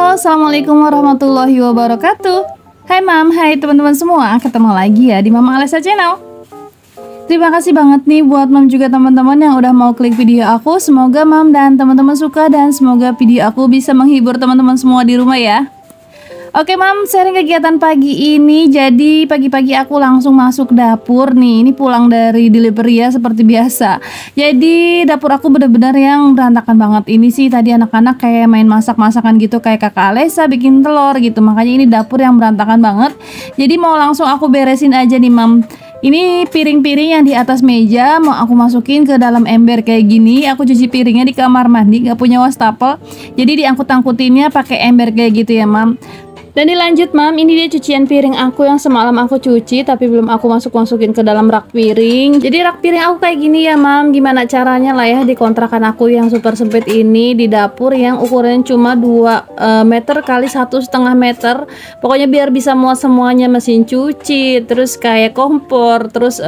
Halo, assalamualaikum warahmatullahi wabarakatuh. Hai Mam, hai teman-teman semua, ketemu lagi ya di Mama Alesa Channel. Terima kasih banget nih buat Mam juga teman-teman yang udah mau klik video aku. Semoga Mam dan teman-teman suka dan semoga video aku bisa menghibur teman-teman semua di rumah ya. Oke Mam, sharing kegiatan pagi ini. Jadi pagi-pagi aku langsung masuk dapur nih. Ini pulang dari delivery ya seperti biasa. Jadi dapur aku bener-bener yang berantakan banget. Ini sih tadi anak-anak kayak main masak-masakan gitu, kayak kakak Alesa bikin telur gitu. Makanya ini dapur yang berantakan banget. Jadi mau langsung aku beresin aja nih Mam. Ini piring-piring yang di atas meja mau aku masukin ke dalam ember kayak gini. Aku cuci piringnya di kamar mandi, gak punya wastafel. Jadi diangkut-angkutinnya pakai ember kayak gitu ya Mam. Dan dilanjut Mam, ini dia cucian piring aku yang semalam aku cuci tapi belum aku masukin ke dalam rak piring. Jadi rak piring aku kayak gini ya Mam. Gimana caranya lah ya di kontrakan aku yang super sempit ini, di dapur yang ukurannya cuma 2 meter kali 1,5 meter. Pokoknya biar bisa muat semuanya, mesin cuci, terus kayak kompor, terus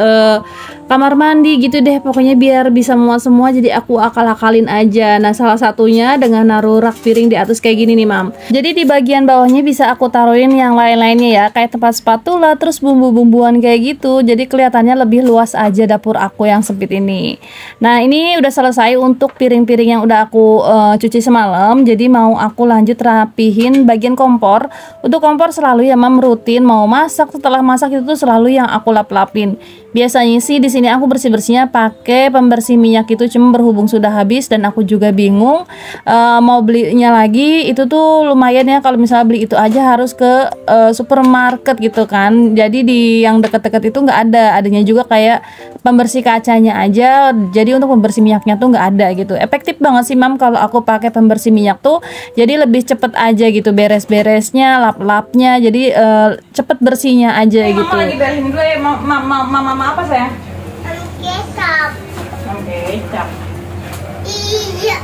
kamar mandi gitu deh. Pokoknya biar bisa muat semua, jadi aku akal-akalin aja. Nah salah satunya dengan naruh rak piring di atas kayak gini nih Mam. Jadi di bagian bawahnya bisa aku taruhin yang lain-lainnya ya, kayak tempat spatula, terus bumbu-bumbuan kayak gitu. Jadi kelihatannya lebih luas aja dapur aku yang sempit ini. Nah ini udah selesai untuk piring-piring yang udah aku cuci semalam. Jadi mau aku lanjut rapihin bagian kompor. Untuk kompor selalu ya Mam rutin mau masak, setelah masak itu selalu yang aku lap-lapin. Biasanya sih di sini aku bersih-bersihnya pakai pembersih minyak itu, cuma berhubung sudah habis dan aku juga bingung mau belinya lagi. Itu tuh lumayan ya, kalau misalnya beli itu aja harus ke supermarket gitu kan. Jadi di yang deket-deket itu nggak ada, adanya juga kayak pembersih kacanya aja. Jadi untuk pembersih minyaknya tuh nggak ada gitu. Efektif banget sih Mam kalau aku pakai pembersih minyak tuh. Jadi lebih cepet aja gitu beres-beresnya, lap-lapnya. Jadi cepet bersihnya aja gitu. Mama lagi beresin dulu ya, mama apa sayang? Kecap. Kecap. Iya.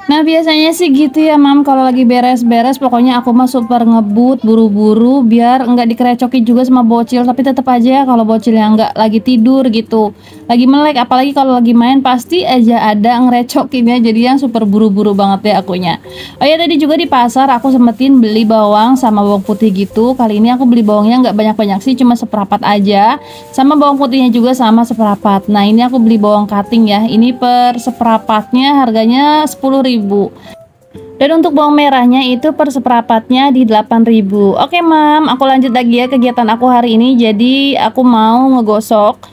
Nah biasanya sih gitu ya Mam, kalau lagi beres-beres pokoknya aku mah super ngebut, buru-buru biar nggak dikerecokin juga sama bocil. Tapi tetap aja ya kalau bocil yang nggak lagi tidur gitu, lagi melek, apalagi kalau lagi main pasti aja ada ngerecokinnya. Jadi yang super buru-buru banget ya akunya. Oh ya tadi juga di pasar aku sempetin beli bawang sama bawang putih gitu. Kali ini aku beli bawangnya nggak banyak-banyak sih, cuma seperapat aja. Sama bawang putihnya juga sama seperapat. Nah ini aku beli bawang cutting ya. Ini per seperapatnya harganya 10.000. Dan untuk bawang merahnya itu per seperapatnya di 8.000. Oke Mam, aku lanjut lagi ya kegiatan aku hari ini. Jadi aku mau ngegosok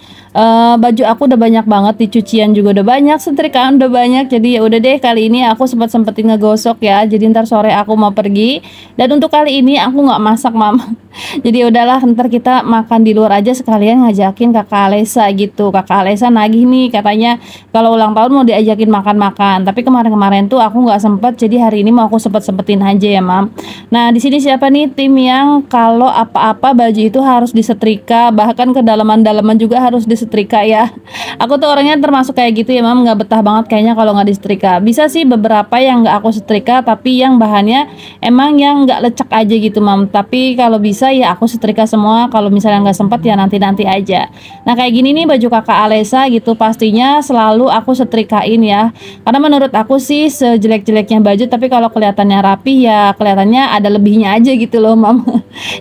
baju aku udah banyak banget, di cucian juga udah banyak, setrikaan udah banyak. Jadi ya udah deh, kali ini aku sempetin ngegosok ya. Jadi ntar sore aku mau pergi. Dan untuk kali ini aku nggak masak Mam. Jadi udahlah, ntar kita makan di luar aja, sekalian ngajakin kakak Alesa gitu. Kakak Alesa nagih nih, katanya kalau ulang tahun mau diajakin makan-makan. Tapi kemarin-kemarin tuh aku nggak sempet, jadi hari ini mau aku sempetin aja ya Mam. Nah di sini siapa nih tim yang kalau apa-apa baju itu harus disetrika, bahkan kedalaman-dalaman juga harus disetrika ya. Aku tuh orangnya termasuk kayak gitu ya Mam, nggak betah banget kayaknya kalau nggak disetrika. Bisa sih beberapa yang nggak aku setrika, tapi yang bahannya emang yang nggak lecek aja gitu Mam. Tapi kalau bisa ya aku setrika semua, kalau misalnya nggak sempat ya nanti-nanti aja. Nah kayak gini nih baju kakak Alesa gitu, pastinya selalu aku setrikain ya, karena menurut aku sih sejelek-jeleknya baju tapi kalau kelihatannya rapi ya kelihatannya ada lebihnya aja gitu loh Mam.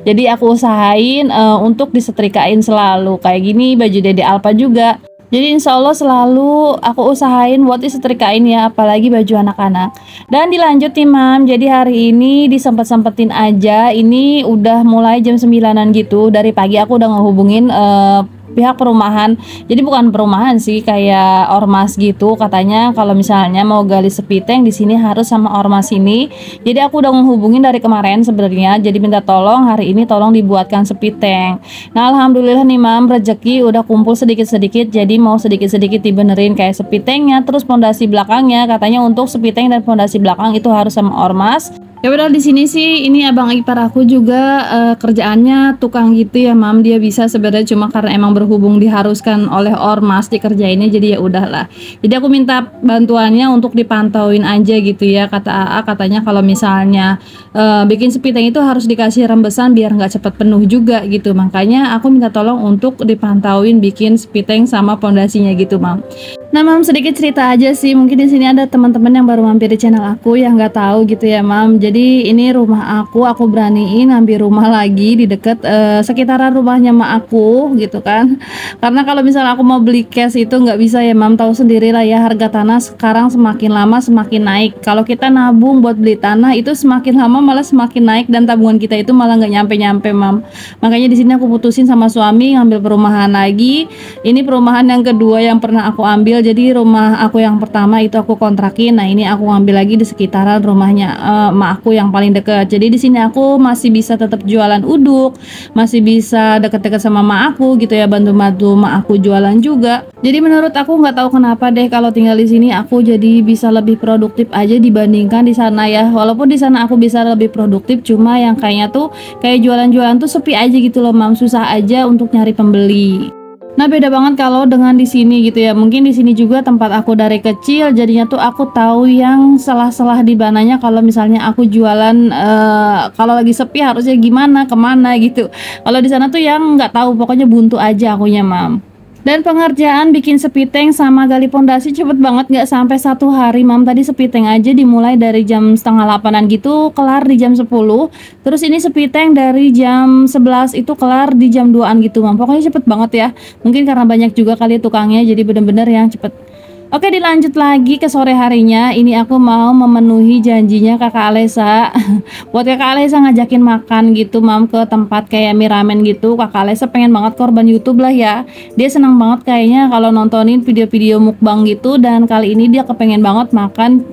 Jadi aku usahain untuk disetrikain selalu. Kayak gini baju Dede Alpa juga. Jadi insya Allah selalu aku usahain buat disetrikain ya, apalagi baju anak-anak. Dan dilanjut nih Mam, jadi hari ini disempet-sempetin aja. Ini udah mulai jam 9-an gitu. Dari pagi aku udah ngehubungin pihak perumahan. Jadi bukan perumahan sih, kayak ormas gitu. Katanya kalau misalnya mau gali sepiteng di sini harus sama ormas ini. Jadi aku udah menghubungin dari kemarin sebenarnya. Jadi minta tolong hari ini tolong dibuatkan sepiteng. Nah alhamdulillah nih Mam, rezeki udah kumpul sedikit-sedikit. Jadi mau sedikit-sedikit dibenerin kayak sepitengnya, terus pondasi belakangnya. Katanya untuk sepiteng dan pondasi belakang itu harus sama ormas. Ya udah di sini sih ini abang ipar aku juga kerjaannya tukang gitu ya mam, dia bisa sebenarnya cuma karena emang berhubung diharuskan oleh ormas dikerjainnya jadi ya udahlah. Jadi aku minta bantuannya untuk dipantauin aja gitu ya, kata AA katanya kalau misalnya bikin sepiteng itu harus dikasih rembesan biar nggak cepet penuh juga gitu, makanya aku minta tolong untuk dipantauin bikin sepiteng sama pondasinya gitu mam. Nah, Mam, sedikit cerita aja sih. Mungkin di sini ada teman-teman yang baru mampir di channel aku yang nggak tahu gitu ya, Mam. Jadi ini rumah aku beraniin ngambil rumah lagi di deket sekitaran rumahnya mak aku gitu kan. Karena kalau misalnya aku mau beli cash itu nggak bisa ya, Mam. Tahu sendiri lah ya, harga tanah sekarang semakin lama semakin naik. Kalau kita nabung buat beli tanah itu semakin lama malah semakin naik dan tabungan kita itu malah nggak nyampe-nyampe, Mam. Makanya di sini aku putusin sama suami ngambil perumahan lagi. Ini perumahan yang kedua yang pernah aku ambil. Jadi rumah aku yang pertama itu aku kontrakin. Nah, ini aku ambil lagi di sekitaran rumahnya mak aku yang paling dekat. Jadi di sini aku masih bisa tetap jualan uduk, masih bisa dekat-dekat sama mak aku gitu ya, bantu-bantu mak aku jualan juga. Jadi menurut aku nggak tahu kenapa deh kalau tinggal di sini aku jadi bisa lebih produktif aja dibandingkan di sana ya. Walaupun di sana aku bisa lebih produktif, cuma yang kayaknya tuh kayak jualan-jualan tuh sepi aja gitu loh, Mam. Susah aja untuk nyari pembeli. Nah, beda banget kalau dengan di sini gitu ya. Mungkin di sini juga tempat aku dari kecil, jadinya tuh aku tahu yang salah-salah di mananya kalau misalnya aku jualan kalau lagi sepi harusnya gimana, kemana gitu. Kalau di sana tuh yang nggak tahu, pokoknya buntu aja akunya, Mam. Dan pengerjaan bikin sepiteng sama gali pondasi cepet banget, nggak sampai 1 hari, Mam. Tadi sepiteng aja dimulai dari jam setengah 8-an gitu, kelar di jam 10. Terus ini sepiteng dari jam 11 itu kelar di jam 2-an gitu, Mam. Pokoknya cepet banget ya. Mungkin karena banyak juga kali tukangnya, jadi bener-bener yang cepet. Oke, dilanjut lagi ke sore harinya. Ini aku mau memenuhi janjinya kakak Alesa. Buat kakak Alesa ngajakin makan gitu, Mam, ke tempat kayak mie ramen gitu. Kakak Alesa pengen banget korban YouTube lah ya. Dia senang banget kayaknya kalau nontonin video-video mukbang gitu, dan kali ini dia kepengen banget makan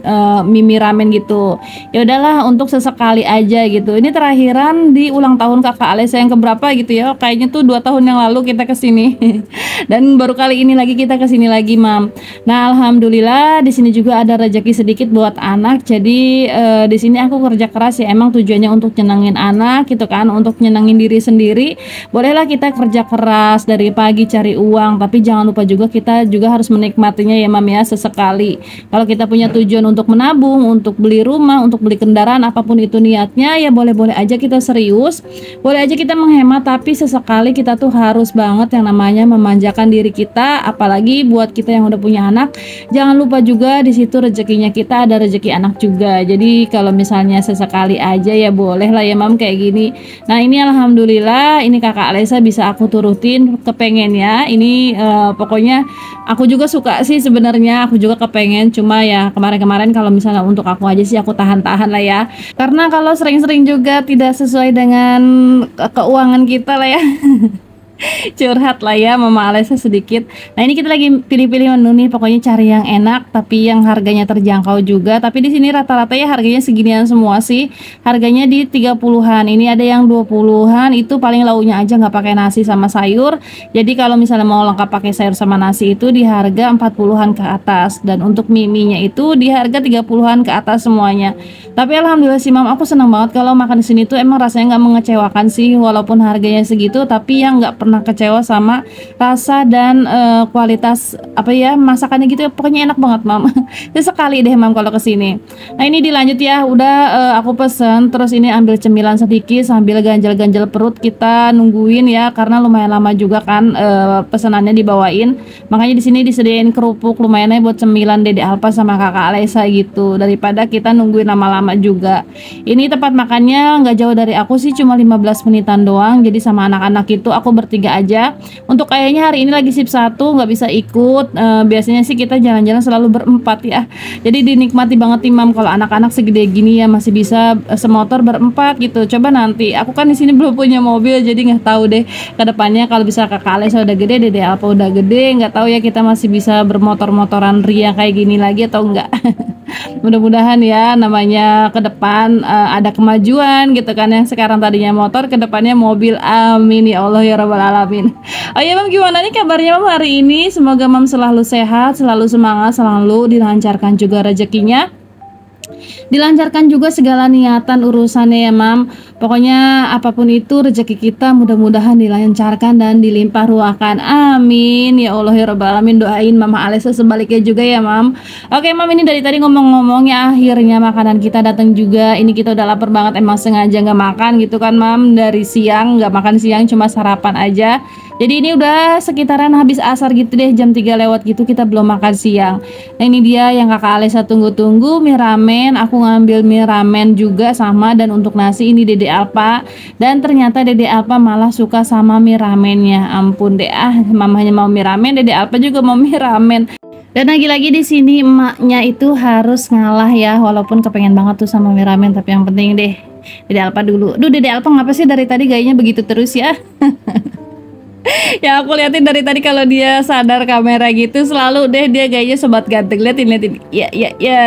mie ramen gitu. Ya udahlah, untuk sesekali aja gitu. Ini terakhiran di ulang tahun kakak Alesa yang keberapa gitu ya. Kayaknya tuh 2 tahun yang lalu kita kesini. Dan baru kali ini lagi kita kesini lagi, Mam. Nah, alhamdulillah di sini juga ada rezeki sedikit buat anak. Jadi di sini aku kerja keras ya, emang tujuannya untuk nyenengin anak gitu kan, untuk nyenengin diri sendiri. Bolehlah kita kerja keras dari pagi cari uang, tapi jangan lupa juga kita juga harus menikmatinya ya, Mam ya, sesekali. Kalau kita punya tujuan untuk menabung, untuk beli rumah, untuk beli kendaraan, apapun itu niatnya ya, boleh-boleh aja kita serius, boleh aja kita menghemat, tapi sesekali kita tuh harus banget yang namanya memanjakan diri kita. Apalagi buat kita yang udah punya anak, jangan lupa juga di situ rezekinya kita ada rezeki anak juga. Jadi kalau misalnya sesekali aja ya boleh lah ya, Mam, kayak gini. Nah, ini alhamdulillah ini kakak Alesa bisa aku turutin kepengennya. Ini pokoknya aku juga suka sih sebenarnya, aku juga kepengen, cuma ya kemarin-kemarin kalau misalnya untuk aku aja sih aku tahan-tahan lah ya. Karena kalau sering-sering juga tidak sesuai dengan keuangan kita lah ya. Curhat lah ya Mama Alesa sedikit. Nah, ini kita lagi pilih-pilih menu nih, pokoknya cari yang enak tapi yang harganya terjangkau juga. Tapi di sini rata-rata ya harganya seginian semua sih. Harganya di 30-an. Ini ada yang 20-an, itu paling lauknya aja nggak pakai nasi sama sayur. Jadi kalau misalnya mau lengkap pakai sayur sama nasi itu di harga 40-an ke atas, dan untuk mie-nya itu di harga 30-an ke atas semuanya. Tapi alhamdulillah sih, Mam, aku senang banget kalau makan di sini tuh emang rasanya nggak mengecewakan sih, walaupun harganya segitu tapi yang nggak pernah kecewa sama rasa dan kualitas apa ya masakannya gitu ya, pokoknya enak banget, Mam. Jadi sekali deh, Mam, kalau kesini. Nah, ini dilanjut ya, udah aku pesen, terus ini ambil cemilan sedikit sambil ganjal-ganjal perut, kita nungguin ya karena lumayan lama juga kan pesanannya dibawain. Makanya di sini disediain kerupuk lumayan aja buat cemilan Dede Alpa sama kakak Alesa gitu, daripada kita nungguin lama-lama juga. Ini tempat makannya nggak jauh dari aku sih, cuma 15 menitan doang. Jadi sama anak-anak itu aku bertiga aja. Untuk kayaknya hari ini lagi sip 1 nggak bisa ikut. Biasanya sih kita jalan-jalan selalu berempat ya. Jadi dinikmati banget, Imam, kalau anak-anak segede gini ya masih bisa semotor berempat gitu. Coba nanti, aku kan di sini belum punya mobil, jadi nggak tahu deh kedepannya kalau bisa kakak Alesa udah gede, Dede Alpa udah gede, nggak tahu ya kita masih bisa bermotor-motoran ria kayak gini lagi atau enggak. Mudah-mudahan ya, namanya ke depan ada kemajuan gitu kan, yang sekarang tadinya motor kedepannya mobil, amin ya Allah ya rabbal alamin. Oh ya, Mam, gimana nih kabarnya, Mam, hari ini? Semoga Mam selalu sehat, selalu semangat, selalu dilancarkan juga rezekinya. Dilancarkan juga segala niatan urusannya ya mam. Pokoknya apapun itu rezeki kita mudah-mudahan dilancarkan dan dilimpah ruahkan, amin ya Allah ya rabbal alamin. Doain Mama Alesa sebaliknya juga ya mam. Oke mam, ini dari tadi ngomong-ngomong ya akhirnya makanan kita datang juga. Ini kita udah lapar banget, emang sengaja nggak makan gitu kan mam, dari siang nggak makan siang, cuma sarapan aja. Jadi ini udah sekitaran habis asar gitu deh, jam 3 lewat gitu, kita belum makan siang. Nah ini dia yang kakak Alesa tunggu-tunggu, mie ramen. Aku ngambil mie ramen juga sama, dan untuk nasi ini Dede Alpa. Dan ternyata Dede Alpa malah suka sama mie ramennya. Ampun deh, mamanya mau mie ramen, Dede Alpa juga mau mie ramen. Dan lagi-lagi di sini emaknya itu harus ngalah ya, walaupun kepengen banget tuh sama mie ramen, tapi yang penting deh Dede Alpa dulu. Duh Dede Alpa ngapa sih dari tadi gayanya begitu terus ya? Ya aku liatin dari tadi kalau dia sadar kamera gitu selalu deh dia gayanya sobat ganteng. Liatin ya ya ya.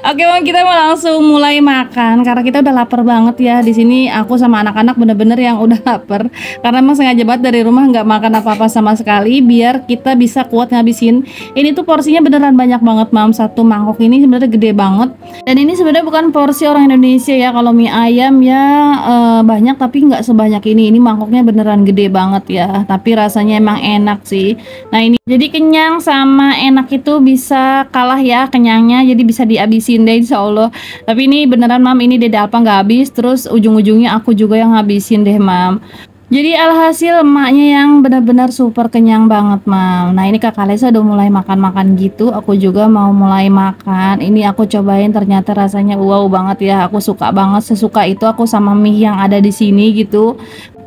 Oke mam, kita mau langsung mulai makan karena kita udah lapar banget ya. Di sini aku sama anak-anak bener-bener yang udah lapar karena emang sengaja banget dari rumah nggak makan apa-apa sama sekali biar kita bisa kuat ngabisin. Ini tuh porsinya beneran banyak banget mam. Satu mangkok ini sebenarnya gede banget, dan ini sebenarnya bukan porsi orang Indonesia ya. Kalau mie ayam ya banyak, tapi nggak sebanyak ini. Ini mangkoknya beneran gede banget ya, tapi rasanya emang enak sih. Nah ini jadi kenyang sama enak itu bisa kalah ya kenyangnya, jadi bisa dihabisin deh insya Allah. Tapi ini beneran mam, ini Dede Alpa nggak habis, terus ujung-ujungnya aku juga yang habisin deh mam. Jadi alhasil emaknya yang benar-benar super kenyang banget mam. Nah ini kakak Alesa udah mulai makan-makan gitu, aku juga mau mulai makan. Ini aku cobain, ternyata rasanya wow banget ya. Aku suka banget, sesuka itu aku sama mie yang ada di sini gitu.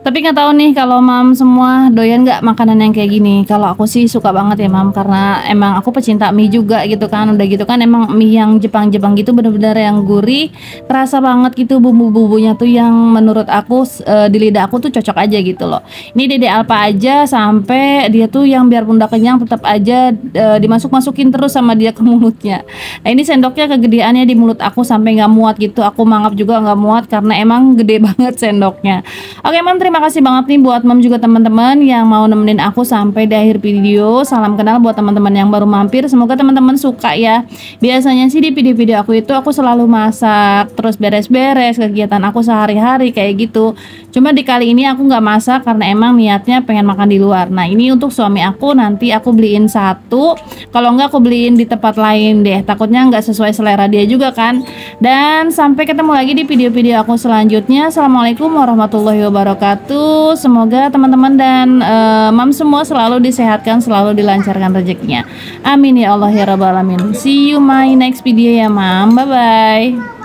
Tapi nggak tahu nih kalau mam semua doyan nggak makanan yang kayak gini. Kalau aku sih suka banget ya mam, karena emang aku pecinta mie juga gitu kan. Udah gitu kan emang mie yang Jepang-Jepang gitu bener-bener yang gurih, terasa banget gitu bumbu-bumbunya tuh yang menurut aku di lidah aku tuh cocok aja gitu loh. Ini Dede Alpa aja sampai dia tuh yang biarpun udah kenyang tetap aja dimasuk-masukin terus sama dia ke mulutnya. Nah ini sendoknya kegedeannya di mulut aku sampai nggak muat gitu. Aku mangap juga nggak muat karena emang gede banget sendoknya. Oke mam, terima kasih banget nih buat mam juga teman-teman yang mau nemenin aku sampai di akhir video. Salam kenal buat teman-teman yang baru mampir, semoga teman-teman suka ya. Biasanya sih di video-video aku itu aku selalu masak, terus beres-beres kegiatan aku sehari-hari kayak gitu. Cuma di kali ini aku nggak masak karena emang niatnya pengen makan di luar. Nah ini untuk suami aku, nanti aku beliin satu, kalau nggak aku beliin di tempat lain deh, takutnya nggak sesuai selera dia juga kan. Dan sampai ketemu lagi di video-video aku selanjutnya. Assalamualaikum warahmatullahi wabarakatuh. Semoga teman-teman dan mam semua selalu disehatkan, selalu dilancarkan rezekinya, amin ya Allah ya rabbal alamin. See you my next video ya mam, bye bye.